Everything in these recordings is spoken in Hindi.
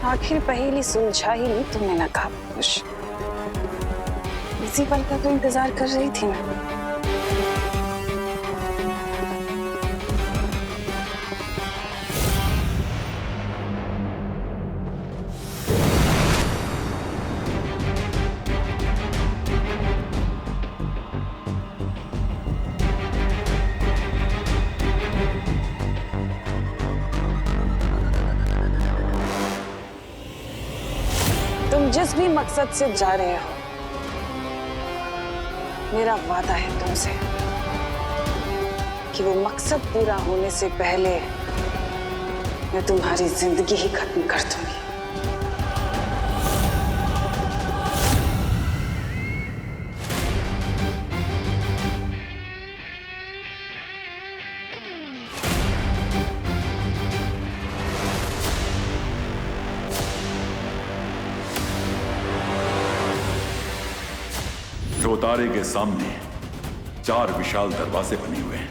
आखिर पहेली सुलझा ही ली तुमने नकाब खुश। इसी पल का तो इंतजार कर रही थी मैं। तुम जिस भी मकसद से जा रहे हो, मेरा वादा है तुमसे कि वो मकसद पूरा होने से पहले मैं तुम्हारी जिंदगी ही खत्म कर दूंगी। चौतारे के सामने 4 विशाल दरवाजे बने हुए हैं,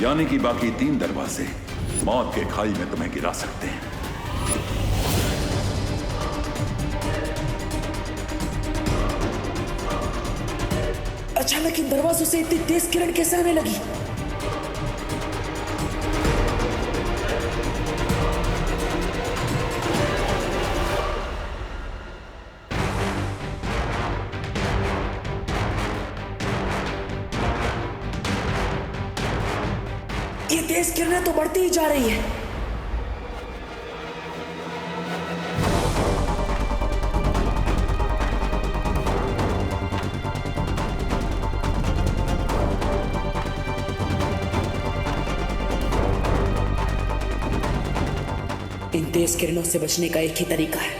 यानी कि बाकी 3 दरवाजे मौत के खाई में तुम्हें गिरा सकते हैं। अचानक इन दरवाजों से इतनी तेज किरण कैसे आने लगी? ये तेज किरणें तो बढ़ती ही जा रही है। इन तेज किरणों से बचने का एक ही तरीका है।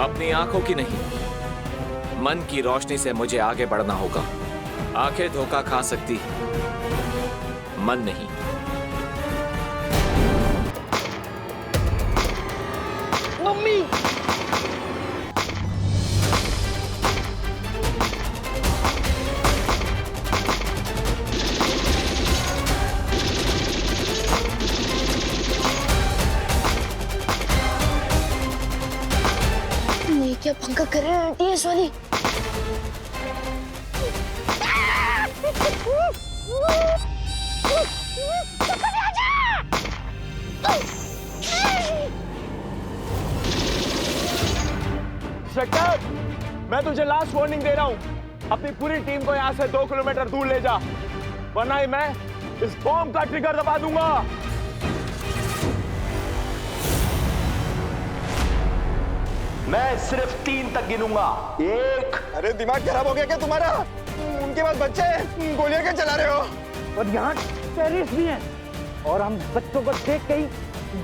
अपनी आंखों की नहीं, मन की रोशनी से मुझे आगे बढ़ना होगा। आंखें धोखा खा सकती, मन नहीं। मम्मी! क्या पंखा कर रहे हैं आंटी वाली? सेक्टर, मैं तुझे लास्ट वार्निंग दे रहा हूं। अपनी पूरी टीम को यहां से 2 किलोमीटर दूर ले जा, वरना ही मैं इस बॉम्ब का ट्रिगर दबा दूंगा। मैं सिर्फ 3 तक गिनूंगा। 1। अरे दिमाग खराब हो गया क्या तुम्हारा? उनके पास बच्चे हैं, गोलियां क्या चला रहे हो? और यहाँ टेररिस्ट भी हैं और हम बच्चों को देख के ही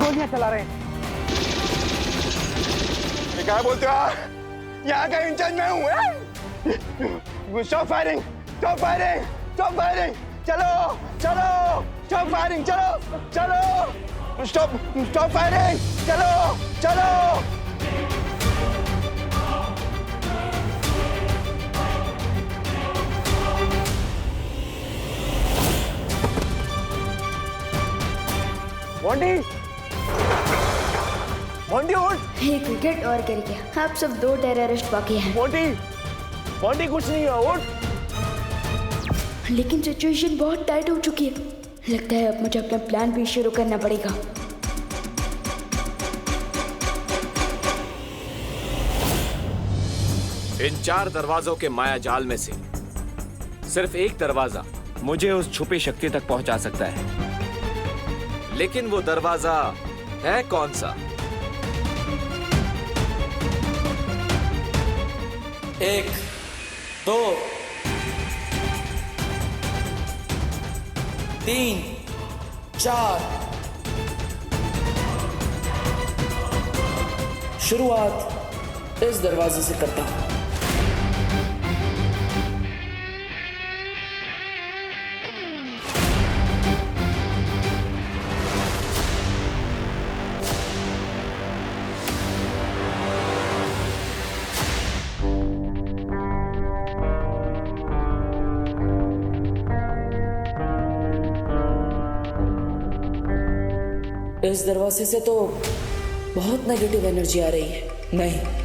गोलियां चला रहे हैं। क्या बोलते हो? यहाँ का इंचार्ज मैं हूँ। Stop firing, stop firing, stop firing. चलो चलो, स्टॉप फायरिंग, चलो चलो, स्टॉप स्टॉप फायरिंग, चलो चलो। मोंटी, मोंटी उठ। एक विकेट और गिर गया। अब सिर्फ 2 टेररिस्ट बाकी हैं। मोंटी, मोंटी कुछ नहीं है, उठ। लेकिन सिचुएशन बहुत टाइट हो चुकी है। लगता है अब मुझे अपना प्लान भी शुरू करना पड़ेगा। इन 4 दरवाजों के माया जाल में से सिर्फ एक दरवाजा मुझे उस छुपी शक्ति तक पहुंचा सकता है। लेकिन वो दरवाजा है कौन सा? 1, 2, 3, 4। शुरुआत इस दरवाजे से करता हूँ। इस दरवाजे से तो बहुत नेगेटिव एनर्जी आ रही है। नहीं,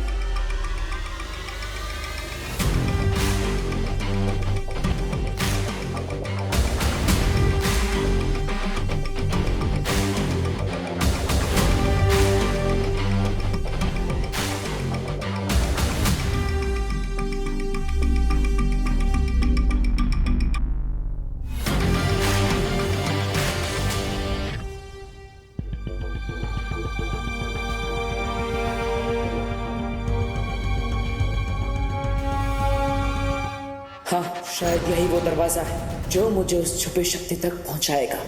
हाँ, शायद यही वो दरवाजा है जो मुझे उस छुपी शक्ति तक पहुंचाएगा।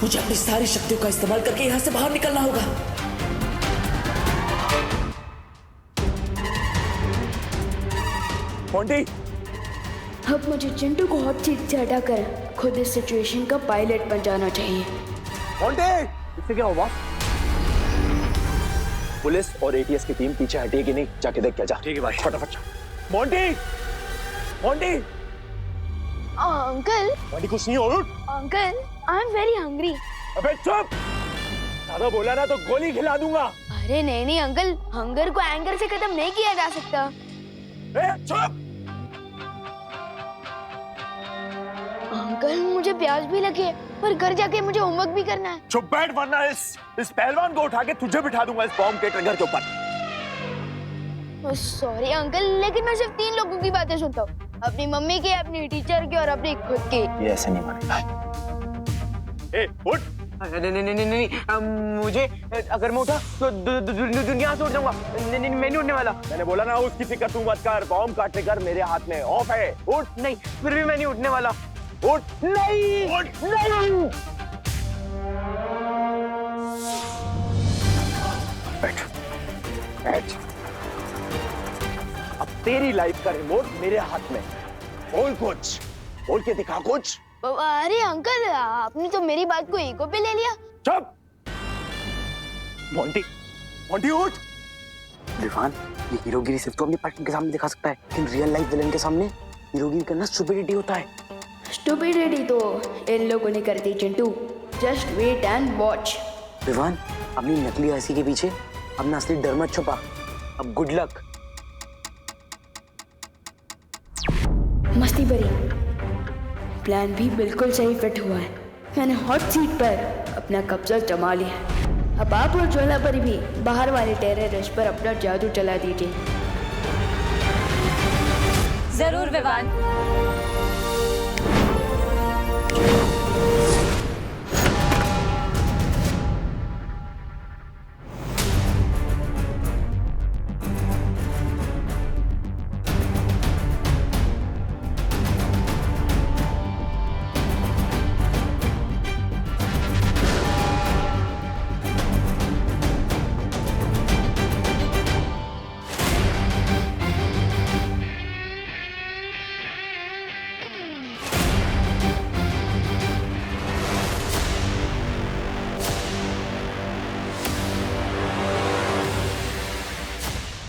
मुझे अपनी सारी शक्तियों का इस्तेमाल करके यहां से बाहर निकलना होगा। मोंटी, अब मुझे चिंटू को हॉट सीट से हटाकर खुद इस सिचुएशन का पायलट बन जाना चाहिए। मोंटी, इससे क्या हुआ? पुलिस और एटीएस की टीम पीछे हटी कि नहीं, जाके देख क्या जा। ठीक है भाई, फटाफट। मोंटी, मोंटी, अंकल, मोंटी कुछ नहीं हो। Uncle, I am very hungry. अबे चुप! ज्यादा बोला ना तो गोली खिला दूंगा। अरे नहीं नहीं अंकल, हंगर को एंगर से खत्म नहीं किया जा सकता। चुप! अंकल, मुझे प्यास भी लगी है, पर घर जाके मुझे होमवर्क भी करना है। चुप बैठ, वरना इस पहलवान को उठा के तुझे बिठा दूंगा इस बॉम्ब के ट्रिगर के ऊपर। सॉरी अंकल, लेकिन मैं सिर्फ 3 लोगों की बातें सुनता हूँ, अपनी मम्मी की, अपनी टीचर की और अपनी खुद की। ये ऐसे नहीं मानेगा। ए, उठ! नहीं, मुझे अगर मैं उठा तो दुनिया से उठ जाऊंगा। नहीं, मैं नहीं उठने वाला। मैंने बोला ना उसकी फिक्र तू मत कर, बॉम्ब का ट्रिगर मेरे हाथ में ऑफ है। उठ! नहीं, फिर भी मैं नहीं उठने वाला। उठ! नहीं, उठ! नहीं। बैठ, बैठ। अब तेरी लाइफ का रिमोट मेरे हाथ में। बोल कुछ, बोल के दिखा कुछ। अरे अंकल, आपने तो मेरी बात को ईगो पे ले लिया। चुप! मोंटी, मोंटी उठ! विवान, ये हीरोगिरी सिर्फ तो अपनी पार्टनर के सामने दिखा सकता है, लेकिन रियल लाइफ विलेन के सामने हीरोगिरी करना स्टुपिडिटी होता है। स्टुपिडिटी तो इन लोगों ने कर दी Chintu. Just wait and watch. Vivaan, अपनी नकली हंसी के पीछे अपना असली डर मत छुपा। अब गुड लक। मस्ती भरी प्लान भी बिल्कुल सही फिट हुआ है। मैंने हॉट सीट पर अपना कब्जा जमा लिया है। अब आप और ज्वाला पर भी बाहर वाले टेररिस्ट पर अपना जादू चला दीजिए। जरूर विवान।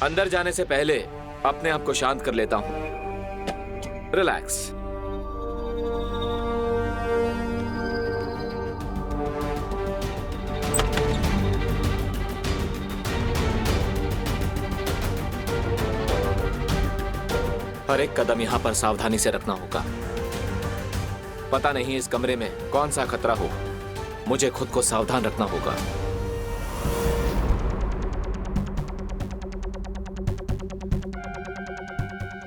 अंदर जाने से पहले अपने आप को शांत कर लेता हूं। रिलैक्स। हर एक कदम यहाँ पर सावधानी से रखना होगा। पता नहीं इस कमरे में कौन सा खतरा हो, मुझे खुद को सावधान रखना होगा।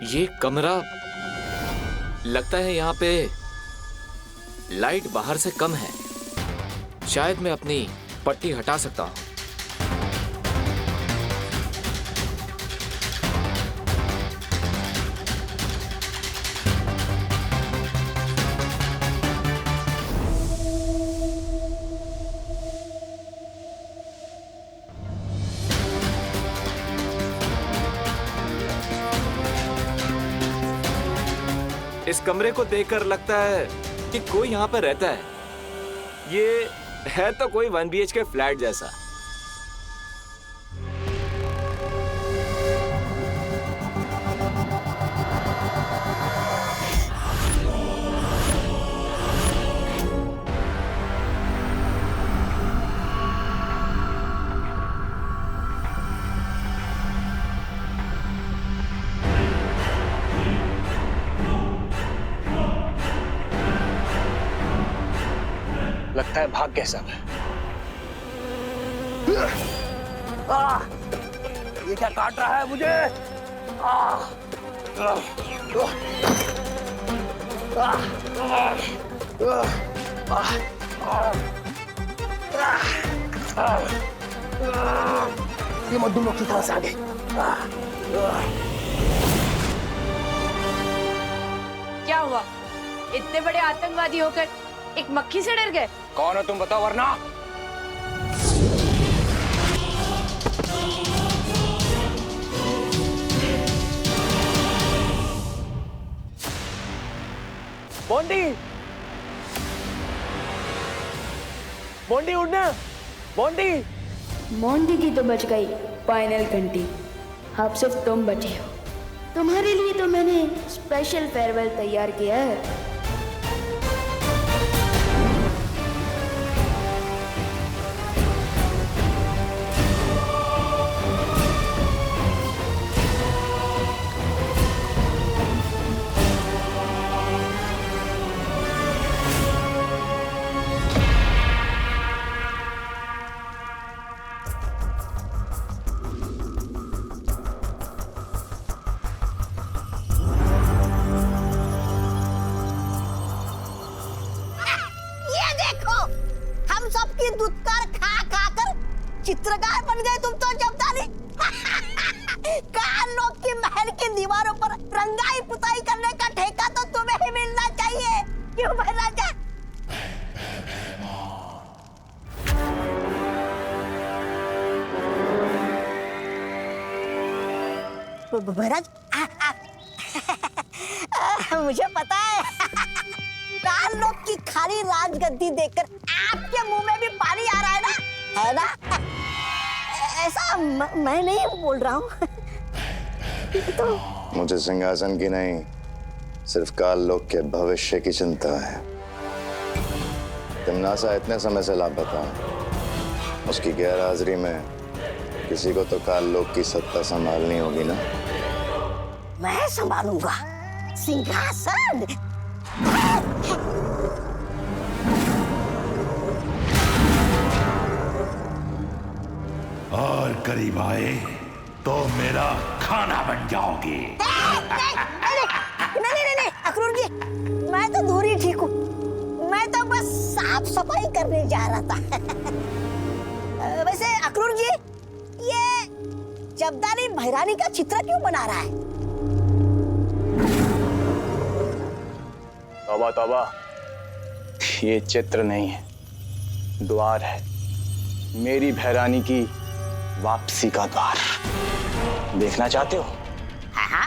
ये कमरा लगता है यहाँ पे लाइट बाहर से कम है। शायद मैं अपनी पट्टी हटा सकता हूँ। इस कमरे को देखकर लगता है कि कोई यहाँ पर रहता है। ये है तो कोई 1 BHK फ्लैट जैसा। लगता है भाग गए सब। ये क्या काट रहा है मुझे? ये मधुमक्खी की तरह से आ गई। क्या हुआ? इतने बड़े आतंकवादी होकर एक मक्खी से डर गए? कौन हो तुम बताओ वरना। मोंटी, मोंटी उठना, मोंटी। मोंटी की तो बच गई फाइनल घंटी। अब सिर्फ तुम बचे हो। तुम्हारे लिए तो मैंने स्पेशल फेयरवेल तैयार किया है। चित्रकार बन गए तुम तो जब्दारी। काल लोग की महल की दीवारों पर रंगाई पुताई करने का ठेका तो तुम्हें ही मिलना चाहिए। क्यों भाई राजा? महाराज मुझे पता है काल लोग की खाली राजगद्दी देखकर आपके मुंह में भी पानी आ रहा है ना? ऐसा मैं नहीं बोल रहा हूँ। तो मुझे सिंहासन की नहीं, सिर्फ काल लोक के भविष्य की चिंता है। तिमनासा इतने समय से लापता है, उसकी गैर हाजिरी में किसी को तो काल लोक की सत्ता संभालनी होगी ना। मैं संभालूंगा सिंहासन। और करीब आए तो मेरा खाना बन जाओगे। नहीं अखरूर जी, मैं तो दूर ही ठीक हूँ। मैं तो बस साफ सफाई करने जा रहा था। वैसे अखरूर जी, ये जब्दारी भैरानी का चित्र क्यों बना रहा है? तौबा तौबा, ये चित्र नहीं है, द्वार है। मेरी भैरानी की वापसी का द्वार। देखना चाहते हो? हाँ।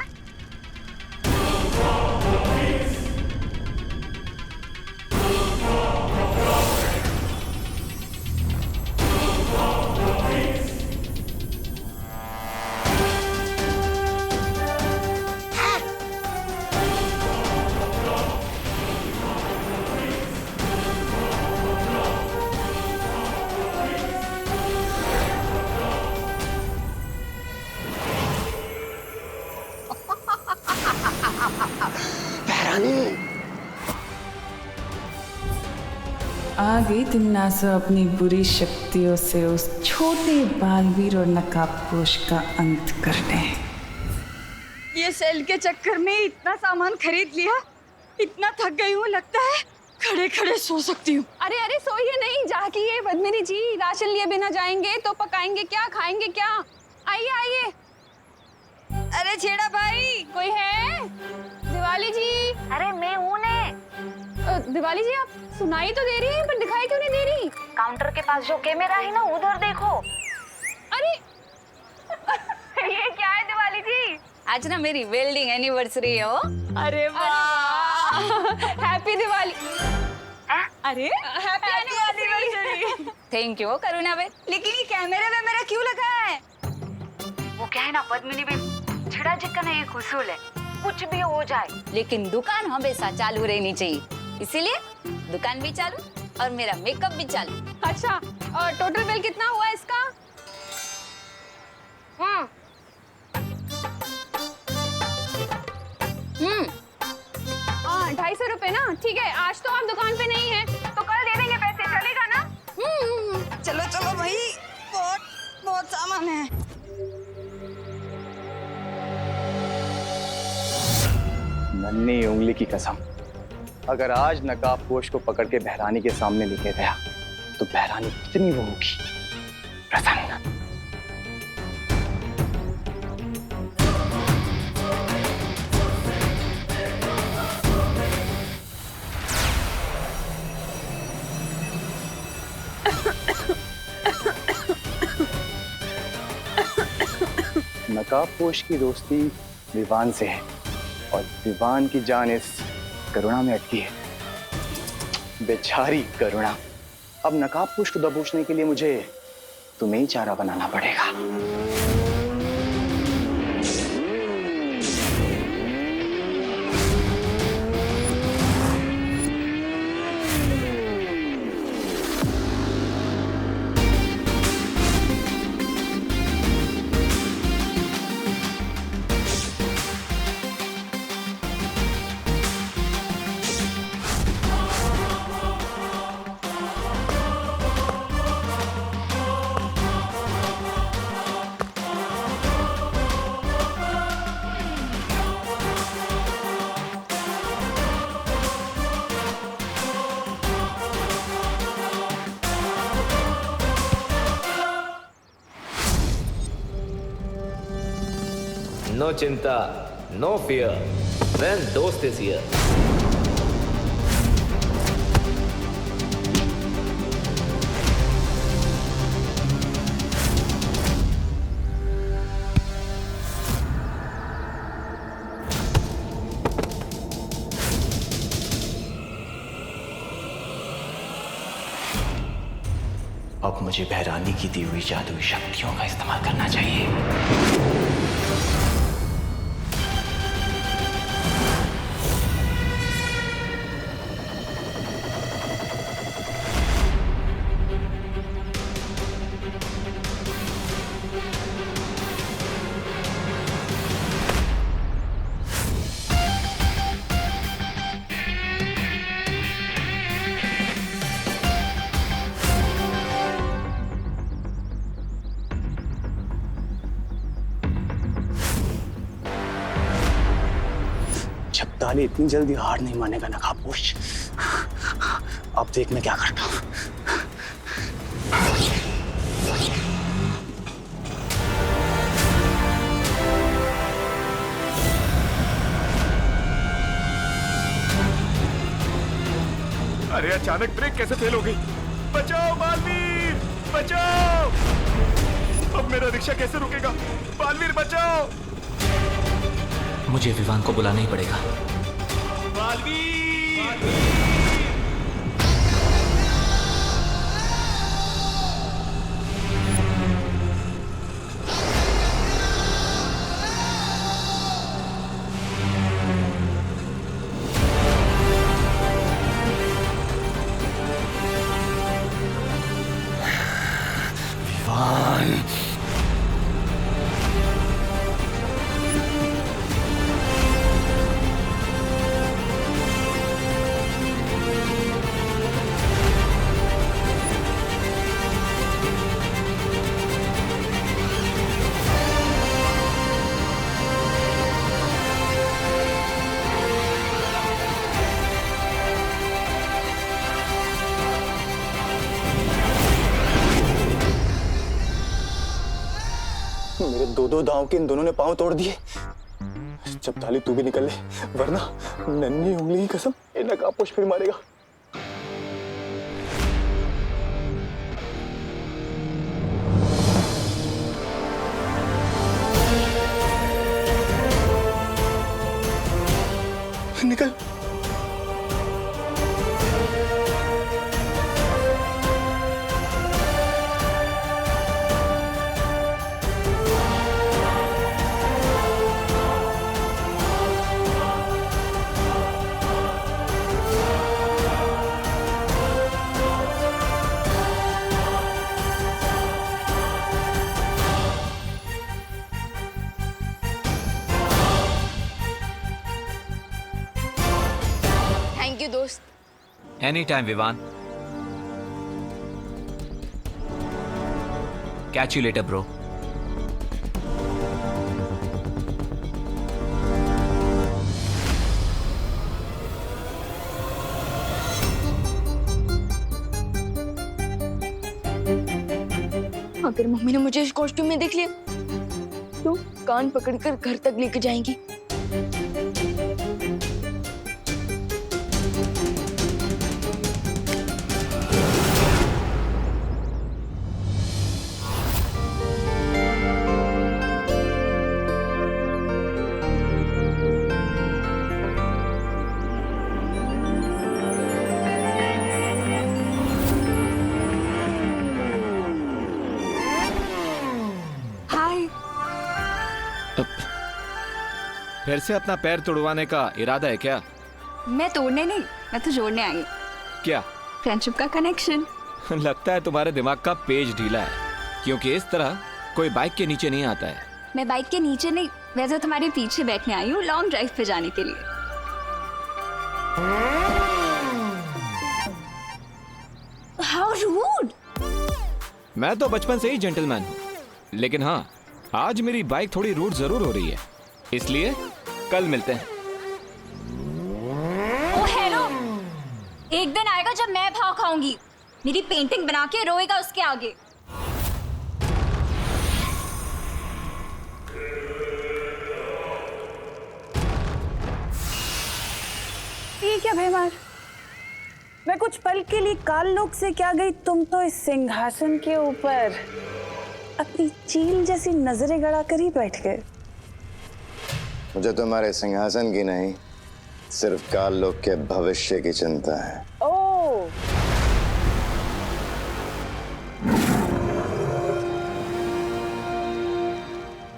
गई तिन्नासो अपनी बुरी शक्तियों से उस छोटे बालवीर और नकाबपोश का अंत करने। ये सेल के चक्कर में इतना सामान खरीद लिया, इतना थक गई हूँ, लगता है खड़े खड़े सो सकती हूँ। अरे अरे सोइए नहीं, जाके ये पद्मिनी जी राशन लिए बिना जाएंगे तो पकाएंगे क्या, खाएंगे क्या? आइए आइए। अरे छेड़ा भाई कोई है? दिवाली जी। अरे मैं हूँ ने। दिवाली जी आप सुनाई तो दे रही हैं पर दिखाई क्यों नहीं दे रही? काउंटर के पास जो कैमरा है ना उधर देखो। अरे ये क्या है दिवाली जी? आज ना मेरी वेल्डिंग एनिवर्सरी है। अरे वाह, हैप्पी दिवाली। अरे हैप्पी एनिवर्सरी। थैंक यू करुणा बहन। लेकिन ये कैमरे में मेरा क्यों लगा है? वो क्या है ना पद्मिनी बहन, छड़ा जी का ना एक उसूल है, कुछ भी हो जाए लेकिन दुकान हमेशा चालू रहनी चाहिए, इसीलिए दुकान भी चालू और मेरा मेकअप भी चालू। अच्छा, और टोटल बिल कितना हुआ इसका? 250 रुपए ना। ठीक है, आज तो आप दुकान पे नहीं है तो कल दे देंगे पैसे, चलेगा ना? चलो चलो भाई, बहुत बहुत सामान है। नन्ही उंगली की कसम, अगर आज नकाबपोश को पकड़ के बहरानी के सामने लेके गया तो बहरानी कितनी वो होगी प्रसन्न। नकाबपोश की दोस्ती विवान से है और विवान की जान इस करुणा में अटकी है। बेचारी करुणा, अब नकाबपोश को दबोचने के लिए मुझे तुम्हें ही चारा बनाना पड़ेगा। No chinta, no fear. When dost is here. अब मुझे बहरानी की दी हुई जादुई शक्तियों का इस्तेमाल करना चाहिए। ताले इतनी जल्दी हार नहीं मानेगा नकाबपोश। अब देख मैं क्या करता हूँ। अरे अचानक ब्रेक कैसे फेल हो गई? बचाओ बालवीर, बचाओ! अब मेरा रिक्शा कैसे रुकेगा? बालवीर बचाओ! मुझे विवान को बुलाना ही पड़ेगा। विवान, मेरे दो दो दांव के इन दोनों ने पांव तोड़ दिए। जब ताली तू भी निकल ले, वरना नन्ही उंगली की कसम ये नकाबपोश फिर मारेगा। निकल। थैंक यू दोस्त। Any time Vivaan. Catch you later bro. अगर मम्मी ने मुझे इस कॉस्ट्यूम में देख लिया तो कान पकड़कर घर तक लेकर जाएंगी। फिर से अपना पैर तोड़वाने का इरादा है क्या? मैं तोड़ने नहीं, मैं तो जोड़ने आई हूँ। क्या? फ्रेंडशिप का कनेक्शन। लगता है तुम्हारे दिमाग का पेज ढीला है, क्योंकि इस तरह कोई बाइक के नीचे नहीं आता है। मैं बाइक के नीचे नहीं, वैसे तुम्हारे पीछे बैठने आई हूँ लॉन्ग ड्राइव पे जाने के लिए। How rude. मैं तो बचपन से ही जेंटलमैन हूँ, लेकिन हाँ, आज मेरी बाइक थोड़ी रूड जरूर हो रही है, इसलिए कल मिलते हैं। ओ हेलो, एक दिन आएगा जब मैं भाव खाऊंगी, मेरी पेंटिंग बना के रोएगा उसके आगे। ये क्या भैमार, मैं कुछ पल के लिए काल लोक से क्या गई, तुम तो इस सिंहासन के ऊपर अपनी चील जैसी नजरें गड़ा कर ही बैठ गए। मुझे तुम्हारे सिंहासन की नहीं, सिर्फ काल लोक के भविष्य की चिंता है। ओ,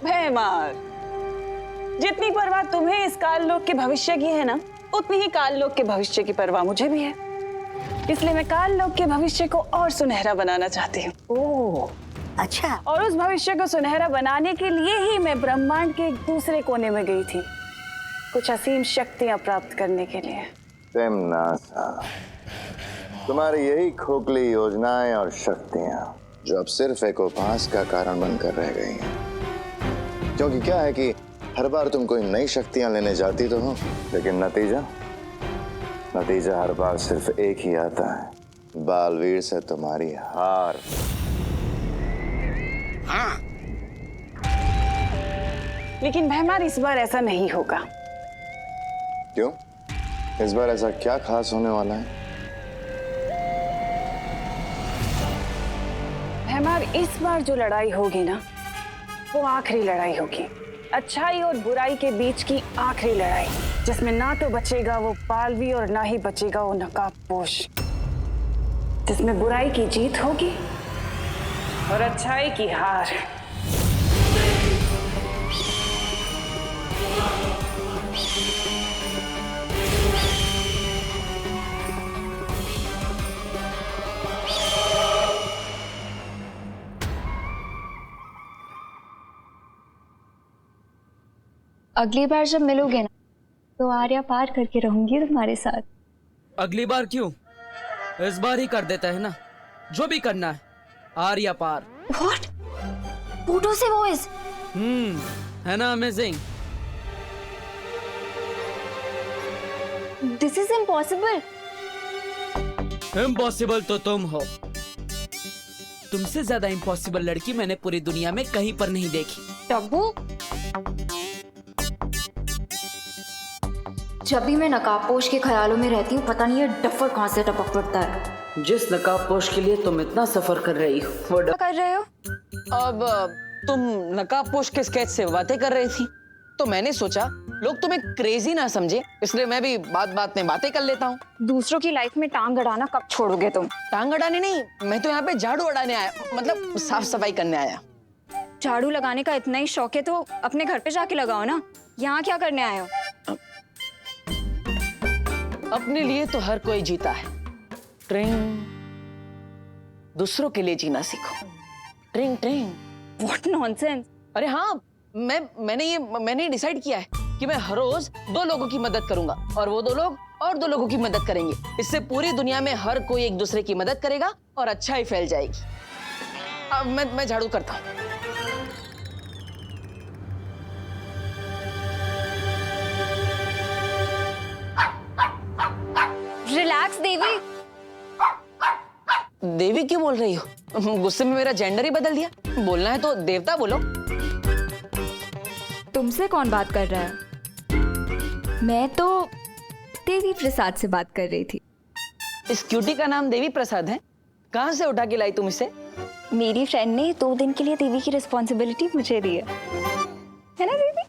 भैमार, जितनी परवाह तुम्हें इस काल लोक के भविष्य की है ना, उतनी ही काल लोक के भविष्य की परवाह मुझे भी है। इसलिए मैं काल लोक के भविष्य को और सुनहरा बनाना चाहती हूँ। ओह, अच्छा। और उस भविष्य को सुनहरा बनाने के लिए ही मैं ब्रह्मांड के एक दूसरे कोने में गई थी, कुछ असीम शक्तियां प्राप्त करने के लिए। प्रेमनासा, तुम्हारी यही खोखली योजनाएं और शक्तियां जो अब सिर्फ एक उपहास का कारण बनकर रह गई हैं। क्योंकि क्या है कि हर बार तुम कोई नई शक्तियां लेने जाती तो हो, लेकिन नतीजा हर बार सिर्फ एक ही आता है, बालवीर से तुम्हारी हार। हाँ। लेकिन भैमार, इस बार ऐसा नहीं होगा। क्यों? इस बार ऐसा क्या खास होने वाला है? भैमार, इस बार जो लड़ाई होगी ना, वो आखिरी लड़ाई होगी, अच्छाई और बुराई के बीच की आखिरी लड़ाई, जिसमें ना तो बचेगा वो पालवी और ना ही बचेगा वो नकाबपोश, जिसमें बुराई की जीत होगी और अच्छाई की हार। अगली बार जब मिलोगे ना, तो आर्या पार करके रहूंगी तुम्हारे साथ। अगली बार क्यों, इस बार ही कर देता है ना, जो भी करना है। आर्या पार। What? फोटो से वॉइस? है ना amazing? This is impossible. Impossible तो तुम हो। तुमसे ज्यादा इम्पॉसिबल लड़की मैंने पूरी दुनिया में कहीं पर नहीं देखी। टब्बू, जब भी मैं नकाबपोश के ख्यालों में रहती हूँ, पता नहीं ये डफर कहाँ से टपक पड़ता है। जिस नकाबपोश के लिए तुम इतना सफर कर रही हो वो क्या कर रहे हो? अब तुम नकाबपोश के स्केच से बातें कर रही थी, तो मैंने सोचा लोग तुम्हें क्रेजी ना समझे, इसलिए मैं भी बात बात में बातें कर लेता हूँ। दूसरों की लाइफ में टांग अड़ाना कब छोड़ोगे तुम? टांग अड़ाने नहीं, मैं तो यहाँ पे झाड़ू अड़ाने आया, मतलब साफ सफाई करने आया। झाड़ू लगाने का इतना ही शौक है तो अपने घर पे जाके लगाओ ना, यहाँ क्या करने आए हो? अपने लिए तो हर कोई जीता है, ट्रिंग, दूसरों के लिए जीना सीखो, ट्रिंग ट्रिंग। What nonsense! अरे हाँ, मैंने डिसाइड किया है कि मैं हर रोज 2 लोगों की मदद करूंगा और वो 2 लोग और 2 लोगों की मदद करेंगे। इससे पूरी दुनिया में हर कोई एक दूसरे की मदद करेगा और अच्छाई फैल जाएगी। अब मैं झाड़ू करता हूँ। रिलैक्स देवी। देवी क्यों बोल रही हो? गुस्से में मेरा जेंडर ही बदल दिया। बोलना है तो देवता बोलो। तुमसे कौन बात कर रहा है? मैं तो देवी प्रसाद से बात कर रही थी। इस क्यूटी का नाम देवी प्रसाद है? कहाँ से उठा के लाई तुम इसे? मेरी फ्रेंड ने 2 दिन के लिए देवी की रिस्पॉन्सिबिलिटी मुझे दी है ना देवी?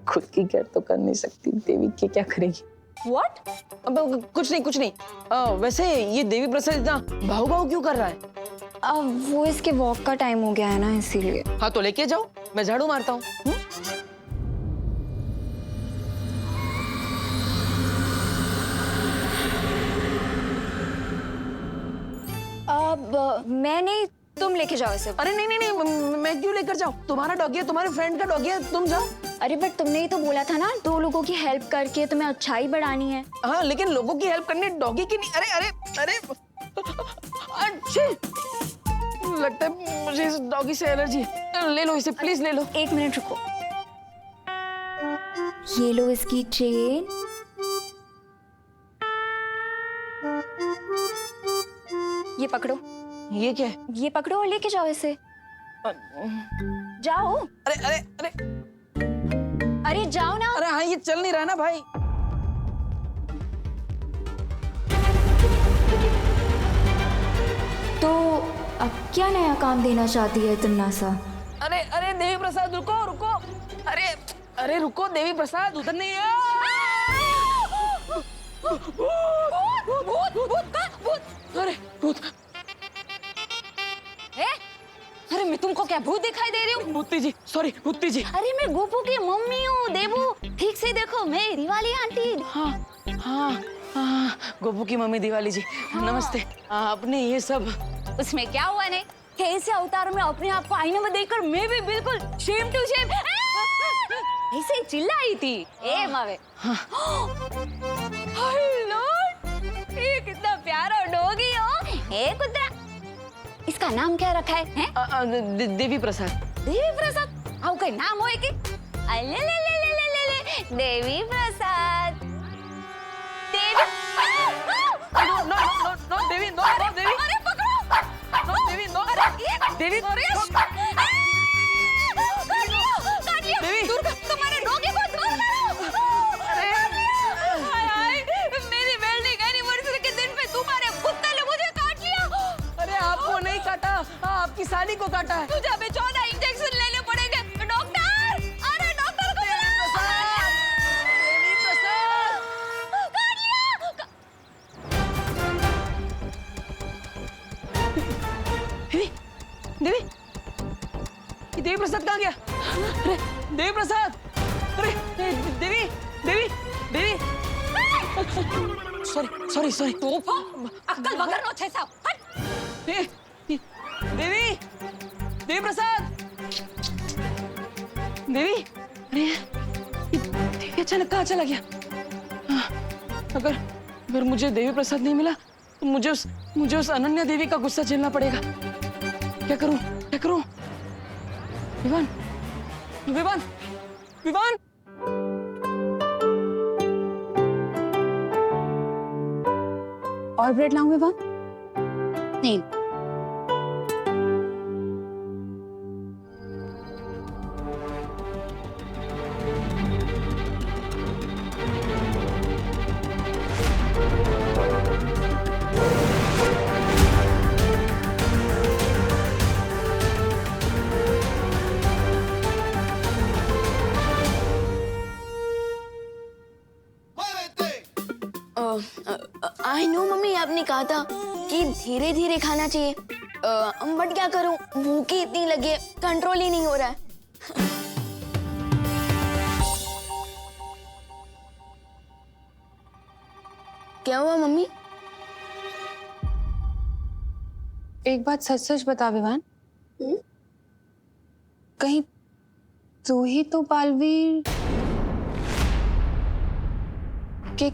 खुद की केयर तो कर नहीं सकती, देवी की क्या करेगी? What? अब कुछ नहीं। वैसे ये देवी प्रसाद इतना भाव क्यों कर रहा है? अब वो इसके वॉक का टाइम हो गया है ना, इसीलिए। हाँ तो लेके जाओ, मैं झाड़ू मारता हूँ। अब मैं नहीं, तुम लेके जाओ इसे। अरे नहीं, मैं क्यों लेकर जाऊँ? तुम्हारा डॉगी है, तुम्हारे फ्रेंड का डॉगी है, तुम जाओ। अरे बट तुमने ही तो बोला था ना 2 लोगों की हेल्प करके तुम्हें अच्छाई बढ़ानी है। हाँ लेकिन लोगों की हेल्प करने डॉगी की नहीं। अरे अच्छे लगता है मुझे इस डॉगी से एलर्जी है। ले लो इसे, प्लीज ले लो। 1 मिनट रुको। ये लो इसकी चेन। ये पकड़ो। ये क्या है? ये पकड़ो और लेके जाओ इसे। जाओ। अरे जाओ ना। अरे हाँ, ये चल नहीं रहा ना भाई। तो अब क्या नया काम देना चाहती है तुम सा? अरे देवी प्रसाद रुको। अरे रुको देवी प्रसाद, उधर नहीं है। अरे भूत। अरे मैं तुमको क्या भूत दिखाई दे रही हूँ? भूती जी, सॉरी भूती जी। अरे मैं गोपू की मम्मी हूँ देवू, ठीक से देखो, मैं दिवाली आंटी। हाँ, गोपू की मम्मी दिवाली जी। हाँ। नमस्ते। आपने ये सब उसमें क्या हुआ ने? कैसे अवतार में अपने आप को आईने में देखकर मैं भी बिल्कुल शेम टू शेम ऐसे चिल्लाई थी। ए मावे। हेलो, ये कितना प्यारा डॉगी हो। ए कुत्ता, इसका नाम क्या रखा है? देवी प्रसाद। देवी प्रसाद? आओ कोई नाम होए कि? ले देवी प्रसाद। देवी। नो देवी, नो देवी। अरे पकड़ो। नो देवी, नो देवी। काट लिया। देवी। दूर कर, तुम्हारे डॉगी को दूर करो। हाय, मेरी वेल्डिंग एनिवर्सरी के दिन पे तुम्हारे कुत्ते ने मुझे काट लिया। अरे आपको नहीं काटा, आपकी साली को काटा है। तुझे अभी 14 इंजेक्शन लेने पड़ेंगे। डॉक्टर, अरे डॉक्टर को बुलाओ। देवी प्रसाद। काट लिया। देवी, ये देवी प्रसाद कहाँ गया? अरे देवी प्रसाद, अरे देवी। सॉरी। तो अक्कल वगर नो छे साहब। हट। देवी प्रसाद। देवी, अरे देवी अचानक कहाँ चला गया? अगर मुझे देवी प्रसाद नहीं मिला तो मुझे उस अनन्या देवी का गुस्सा झेलना पड़ेगा। क्या करूं? विवान। और ब्रेड लाऊं विवान? नहीं। आई नो मम्मी, आपने कहा था कि धीरे धीरे खाना चाहिए, बट क्या करूं, भूख ही इतनी लगी है, कंट्रोल ही नहीं हो रहा है। क्या हुआ मम्मी? एक बात सच सच बता विवान, कहीं तू ही तो बालवीर के